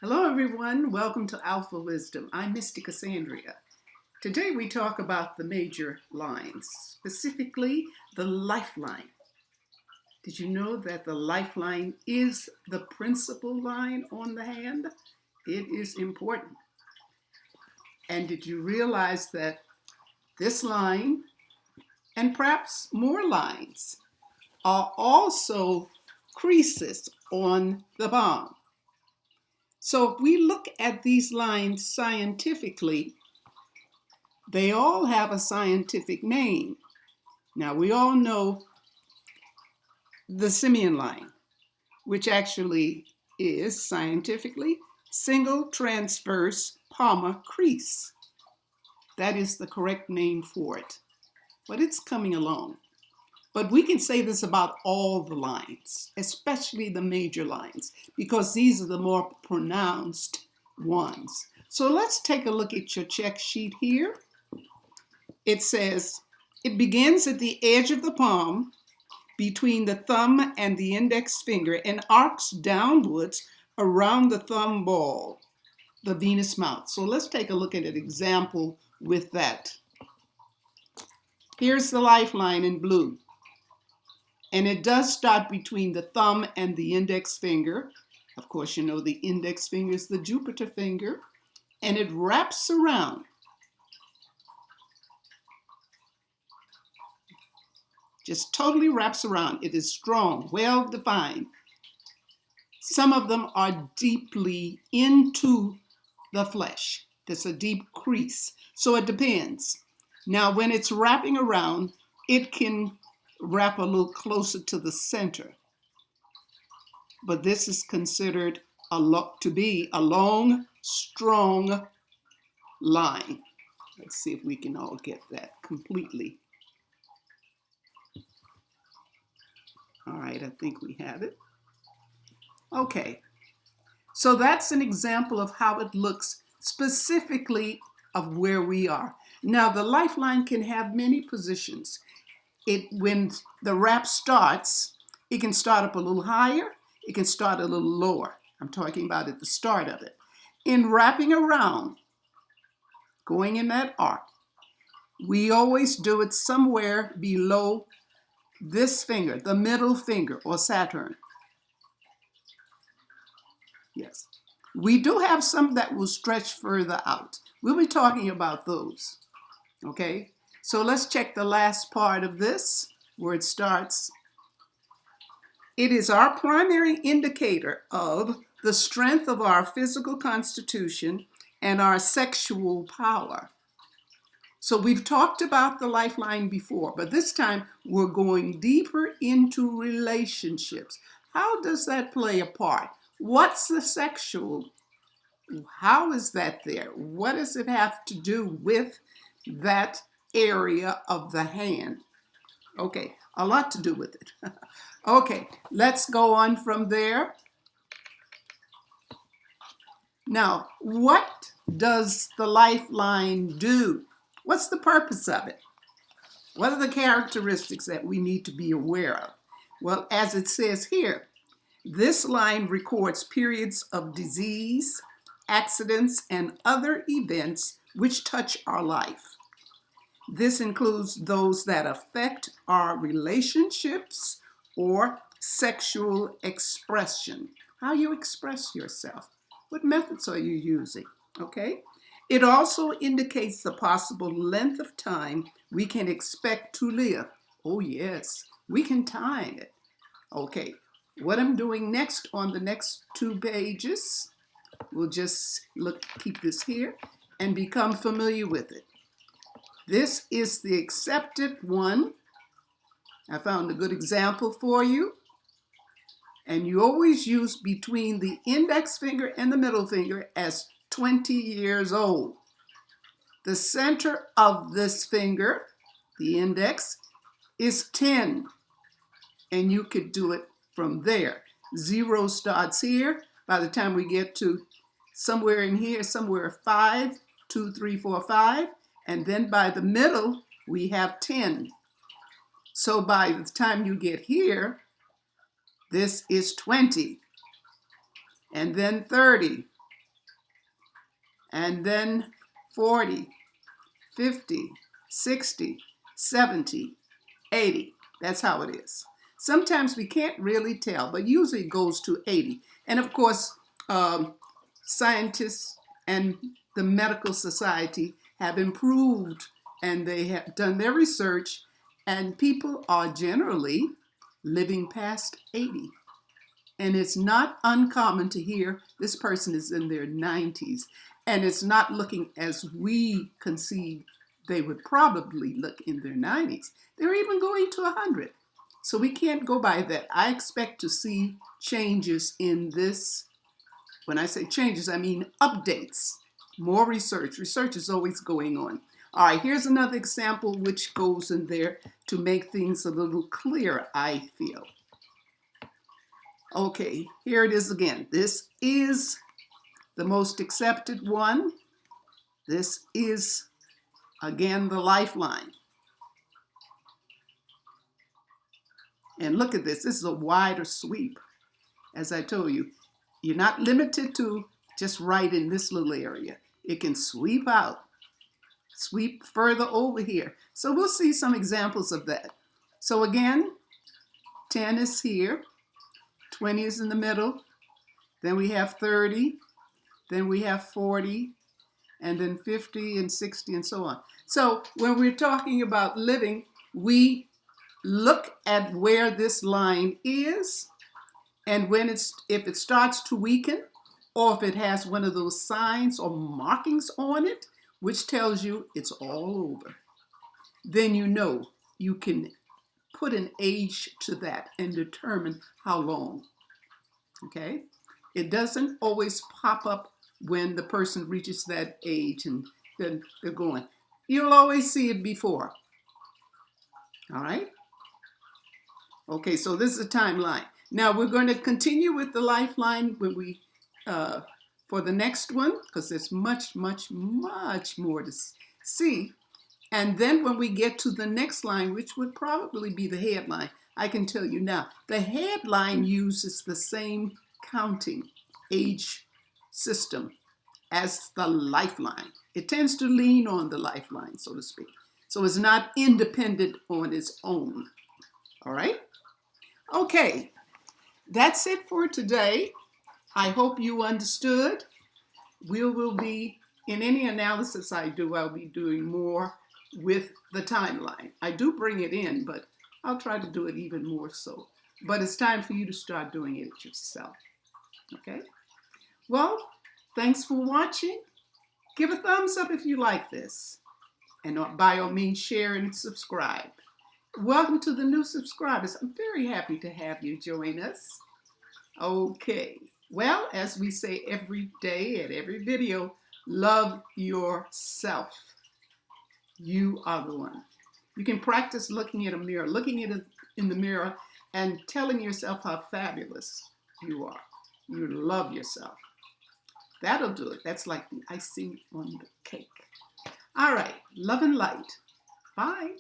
Hello everyone, welcome to Alphawisdom. I'm Mystic Cassandria. Today we talk about the major lines, specifically the lifeline. Did you know that the lifeline is the principal line on the hand? It is important. And did you realize that this line, and perhaps more lines, are also creases on the palm? So if we look at these lines scientifically, they all have a scientific name. Now we all know the simian line, which actually is scientifically single transverse palmar crease. That is the correct name for it, but it's coming along. But we can say this about all the lines, especially the major lines, because these are the more pronounced ones. So let's take a look at your check sheet here. It says, it begins at the edge of the palm between the thumb and the index finger and arcs downwards around the thumb ball, the Venus mouth. So let's take a look at an example with that. Here's the lifeline in blue. And it does start between the thumb and the index finger. Of course, you know the index finger is the Jupiter finger. And it wraps around. Just totally wraps around. It is strong, well defined. Some of them are deeply into the flesh. There's a deep crease. So it depends. Now, when it's wrapping around, it can wrap a little closer to the center. But this is considered to be a long, strong line. Let's see if we can all get that completely. All right, I think we have it. Okay, so that's an example of how it looks specifically of where we are. Now, the lifeline can have many positions. When the wrap starts, it can start up a little higher, it can start a little lower. I'm talking about at the start of it. In wrapping around, going in that arc, we always do it somewhere below this finger, the middle finger, or Saturn. Yes. We do have some that will stretch further out. We'll be talking about those, okay? So let's check the last part of this, where it starts. It is our primary indicator of the strength of our physical constitution and our sexual power. So we've talked about the lifeline before, but this time we're going deeper into relationships. How does that play a part? What's the sexual? How is that there? What does it have to do with that area of the hand? Okay, a lot to do with it. Okay, let's go on from there. Now, what does the lifeline do? What's the purpose of it? What are the characteristics that we need to be aware of? Well, as it says here, this line records periods of disease, accidents, and other events which touch our life. This includes those that affect our relationships or sexual expression. How you express yourself. What methods are you using? Okay. It also indicates the possible length of time we can expect to live. Oh yes, we can time it. Okay. What I'm doing next on the next 2 pages, we'll just keep this here and become familiar with it. This is the accepted one. I found a good example for you. And you always use between the index finger and the middle finger as 20 years old. The center of this finger, the index, is 10. And you could do it from there. 0 starts here. By the time we get to somewhere in here, somewhere 5, 2, 3, 4, 5. And then by the middle, we have 10. So by the time you get here, this is 20. And then 30. and then 40, 50, 60, 70, 80. That's how it is. Sometimes we can't really tell, but usually it goes to 80. And of course, scientists and the medical society have improved, and they have done their research, and people are generally living past 80. And it's not uncommon to hear this person is in their 90s, and it's not looking as we conceive they would probably look in their 90s. They're even going to 100. So we can't go by that. I expect to see changes in this. When I say changes, I mean updates, more research. Research is always going on. All right, here's another example which goes in there to make things a little clearer, I feel. Okay, here it is again. This is the most accepted one. This is, again, the lifeline. And look at this. This is a wider sweep. As I told you, you're not limited to just right in this little area. It can sweep out, sweep further over here. So we'll see some examples of that. So again, 10 is here, 20 is in the middle, then we have 30, then we have 40, and then 50 and 60 and so on. So when we're talking about living, we look at where this line is, and if it starts to weaken, or if it has one of those signs or markings on it, which tells you it's all over, then you know you can put an age to that and determine how long. Okay? It doesn't always pop up when the person reaches that age and then they're going. You'll always see it before. All right? Okay, so this is a timeline. Now we're going to continue with the lifeline when we for the next one, because there's much, much, much more to see. And then when we get to the next line, which would probably be the headline, I can tell you now, the headline uses the same counting age system as the lifeline. It tends to lean on the lifeline, so to speak. So it's not independent on its own. All right? Okay, that's it for today. I hope you understood. We will be, in any analysis I do, I'll be doing more with the timeline. I do bring it in, but I'll try to do it even more so. But it's time for you to start doing it yourself. Okay? Well, thanks for watching. Give a thumbs up if you like this. And by all means, share and subscribe. Welcome to the new subscribers. I'm very happy to have you join us. Okay. Well, as we say every day at every video, love yourself. You are the one. You can practice looking at a mirror, looking at it in the mirror and telling yourself how fabulous you are. You love yourself. That'll do it. That's like the icing on the cake. All right. Love and light. Bye.